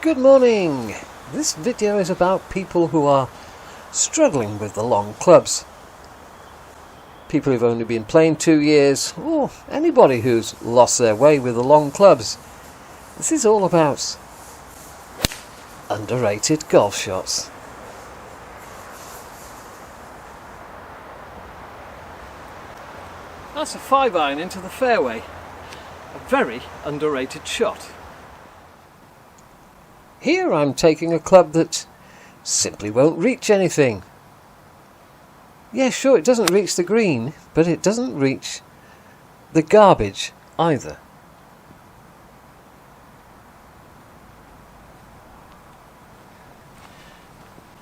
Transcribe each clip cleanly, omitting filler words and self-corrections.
Good morning! This video is about people who are struggling with the long clubs. People who've only been playing 2 years, or anybody who's lost their way with the long clubs. This is all about underrated golf shots. That's a 5-iron into the fairway. A very underrated shot. Here I'm taking a club that simply won't reach anything. Yeah, sure, it doesn't reach the green, but it doesn't reach the garbage either.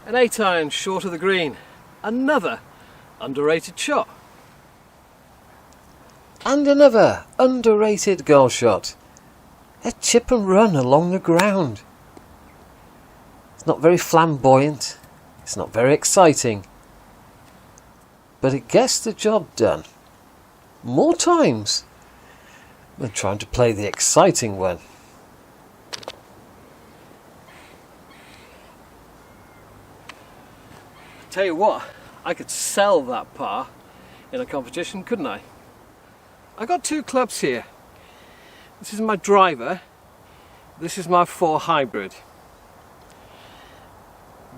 An 8-iron short of the green. Another underrated shot. And another underrated golf shot. A chip and run along the ground. It's not very flamboyant, it's not very exciting, but it gets the job done more times than trying to play the exciting one. Tell you what, I could sell that par in a competition, couldn't I? I got 2 clubs here. This is my driver, this is my 4 hybrid.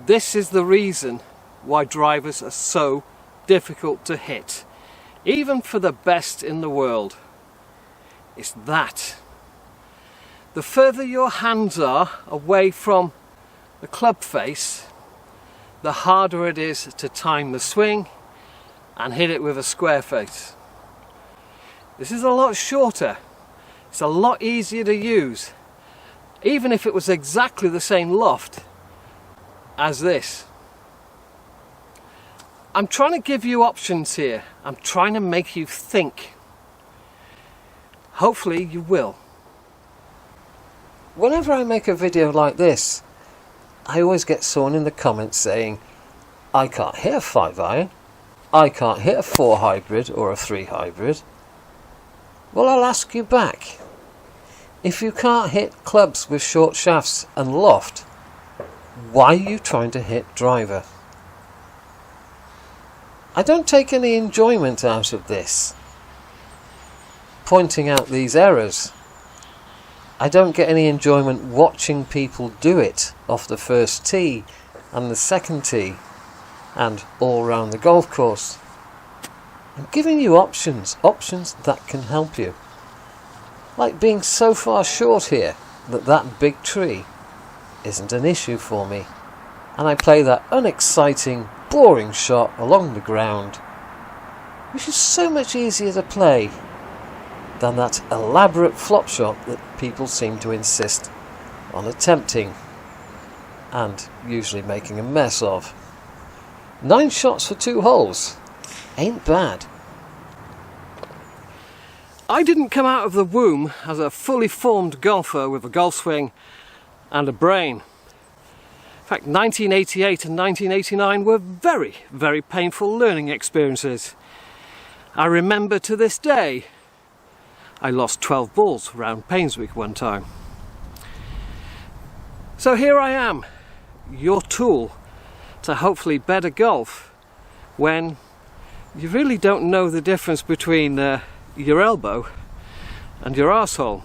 This is the reason why drivers are so difficult to hit, even for the best in the world. It's that. The further your hands are away from the club face, the harder it is to time the swing and hit it with a square face. This is a lot shorter. It's a lot easier to use, even if it was exactly the same loft as this. I'm trying to give you options here. I'm trying to make you think. Hopefully you will. Whenever I make a video like this, I always get someone in the comments saying, I can't hit a 5-iron, I can't hit a 4 hybrid or a 3 hybrid. Well, I'll ask you back. If you can't hit clubs with short shafts and loft, why are you trying to hit driver? I don't take any enjoyment out of this, pointing out these errors. I don't get any enjoyment watching people do it off the first tee and the second tee and all around the golf course. I'm giving you options that can help you. Like being so far short here that big tree isn't an issue for me, and I play that unexciting, boring shot along the ground, which is so much easier to play than that elaborate flop shot that people seem to insist on attempting and usually making a mess of. 9 shots for 2 holes ain't bad. I didn't come out of the womb as a fully formed golfer with a golf swing and a brain. In fact, 1988 and 1989 were very, very painful learning experiences. I remember to this day, I lost 12 balls around Painswick one time. So here I am, your tool to hopefully better golf when you really don't know the difference between your elbow and your arsehole,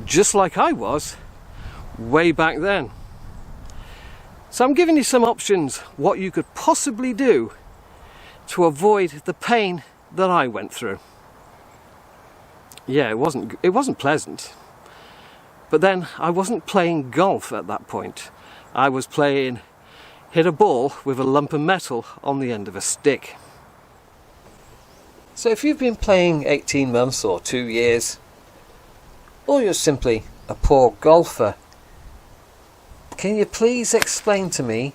just like I was way back then. So I'm giving you some options what you could possibly do to avoid the pain that I went through. Yeah, it wasn't pleasant, but then I wasn't playing golf at that point. I was playing hit a ball with a lump of metal on the end of a stick. So if you've been playing 18 months or 2 years, or you're simply a poor golfer, can you please explain to me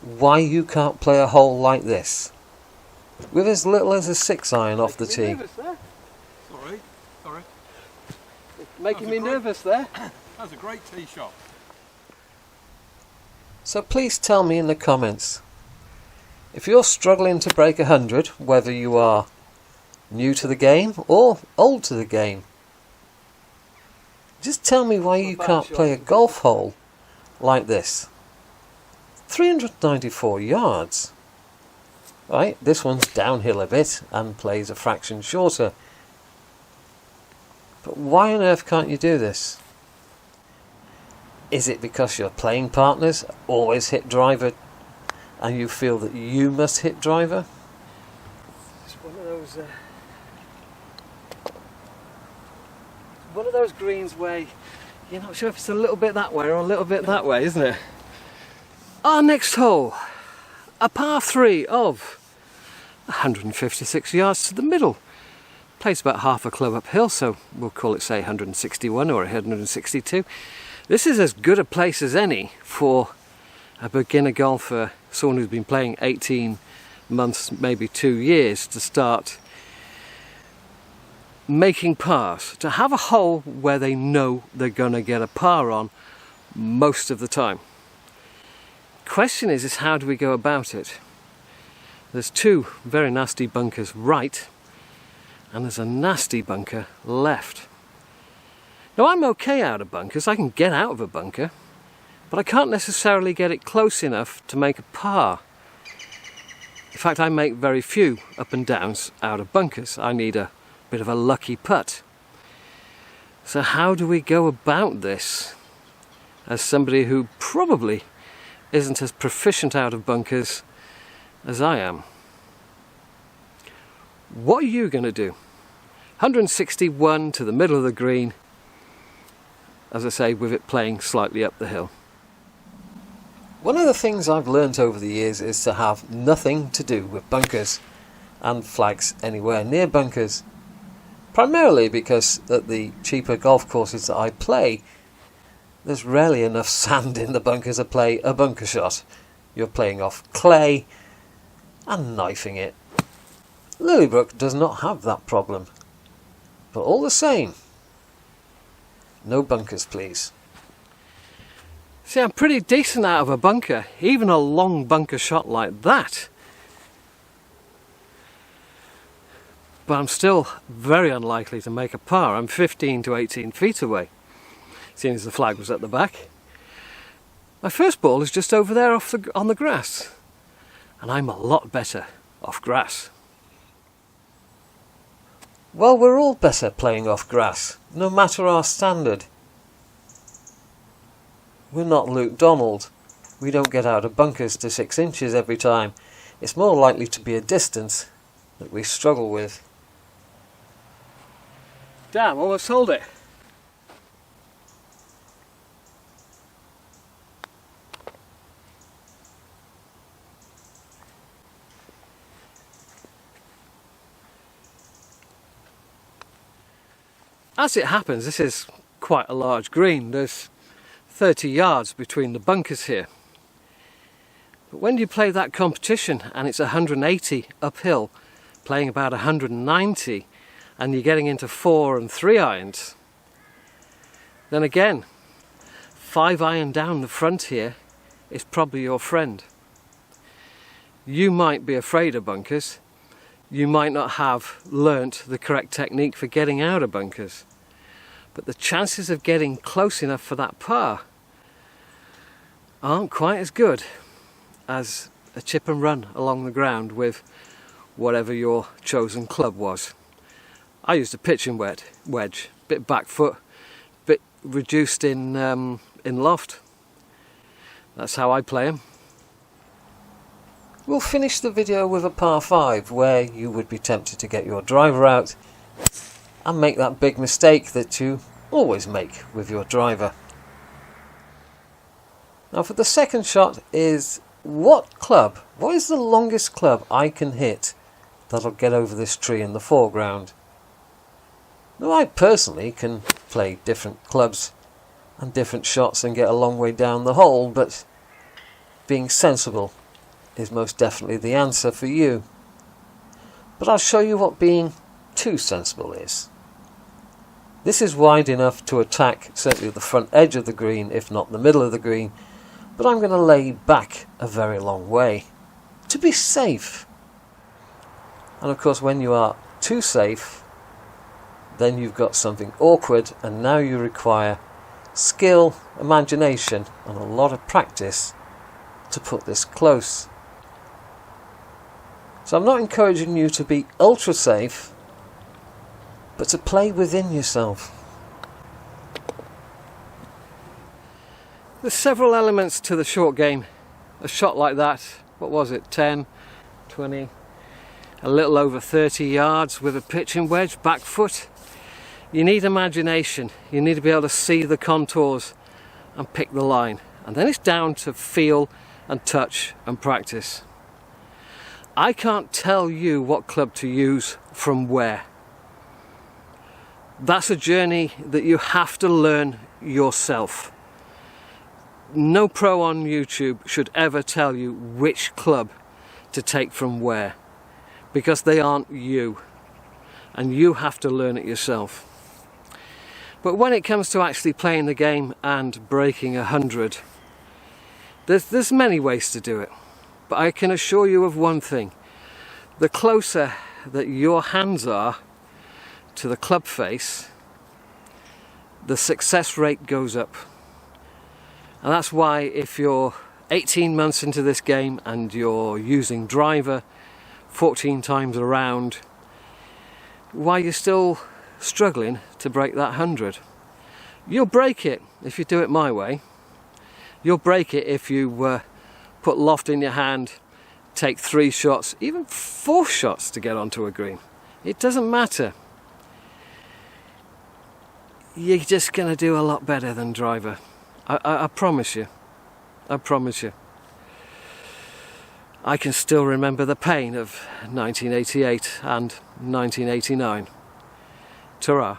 why you can't play a hole like this with as little as a 6-iron off the tee? Sorry. Making me nervous there. That was a great tee shot. So please tell me in the comments, if you're struggling to break 100, whether you are new to the game or old to the game, Just tell me why you can't play a golf hole like this. 394 yards. Right, this one's downhill a bit and plays a fraction shorter. But why on earth can't you do this? Is it because your playing partners always hit driver and you feel that you must hit driver? It's one of those greens where you're not sure if it's a little bit that way or a little bit that way, isn't it? Our next hole, a par 3 of 156 yards to the middle. Plays about half a club uphill, so we'll call it, say, 161 or 162. This is as good a place as any for a beginner golfer, someone who's been playing 18 months, maybe 2 years, to start making pars, to have a hole where they know they're going to get a par on most of the time. Question is how do we go about it? There's 2 very nasty bunkers right, and there's a nasty bunker left. Now I'm okay out of bunkers, I can get out of a bunker, but I can't necessarily get it close enough to make a par. In fact, I make very few up and downs out of bunkers. I need a bit of a lucky putt. So how do we go about this as somebody who probably isn't as proficient out of bunkers as I am? What are you going to do? 161 to the middle of the green, as I say, with it playing slightly up the hill. One of the things I've learnt over the years is to have nothing to do with bunkers and flags anywhere near bunkers. Primarily because at the cheaper golf courses that I play, there's rarely enough sand in the bunkers to play a bunker shot. You're playing off clay and knifing it. Lilybrook does not have that problem. But all the same, no bunkers please. See, I'm pretty decent out of a bunker, even a long bunker shot like that. But I'm still very unlikely to make a par. I'm 15 to 18 feet away, seeing as the flag was at the back. My first ball is just over there on the grass, and I'm a lot better off grass. Well, we're all better playing off grass, no matter our standard. We're not Luke Donald. We don't get out of bunkers to 6 inches every time. It's more likely to be a distance that we struggle with. Damn, almost sold it. As it happens, this is quite a large green. There's 30 yards between the bunkers here. But when you play that competition and it's 180 uphill, playing about 190, and you're getting into 4 and 3 irons, then again, 5 iron down the front here is probably your friend. You might be afraid of bunkers. You might not have learnt the correct technique for getting out of bunkers. But the chances of getting close enough for that par aren't quite as good as a chip and run along the ground with whatever your chosen club was. I used a pitching wedge, bit back foot, bit reduced in loft. That's how I play them. We'll finish the video with a par 5 where you would be tempted to get your driver out and make that big mistake that you always make with your driver. Now for the second shot is what is the longest club I can hit that'll get over this tree in the foreground? Now I personally can play different clubs and different shots and get a long way down the hole, but being sensible is most definitely the answer for you. But I'll show you what being too sensible is. This is wide enough to attack certainly the front edge of the green, if not the middle of the green, but I'm going to lay back a very long way to be safe. And of course when you are too safe, then you've got something awkward, and now you require skill, imagination and a lot of practice to put this close. So I'm not encouraging you to be ultra safe, but to play within yourself. There's several elements to the short game. A shot like that, what was it, 10, 20, a little over 30 yards with a pitching wedge, back foot. You need imagination. You need to be able to see the contours and pick the line. And then it's down to feel and touch and practice. I can't tell you what club to use from where. That's a journey that you have to learn yourself. No pro on YouTube should ever tell you which club to take from where, because they aren't you, and you have to learn it yourself. But when it comes to actually playing the game and breaking 100, there's many ways to do it. But I can assure you of one thing: the closer that your hands are to the club face, the success rate goes up. And that's why, if you're 18 months into this game and you're using driver 14 times around, why you're still struggling to break that 100. You'll break it if you do it my way. You'll break it if you put loft in your hand, take 3 shots, even 4 shots to get onto a green. It doesn't matter. You're just going to do a lot better than driver. I promise you. I promise you. I can still remember the pain of 1988 and 1989. Ta-ra.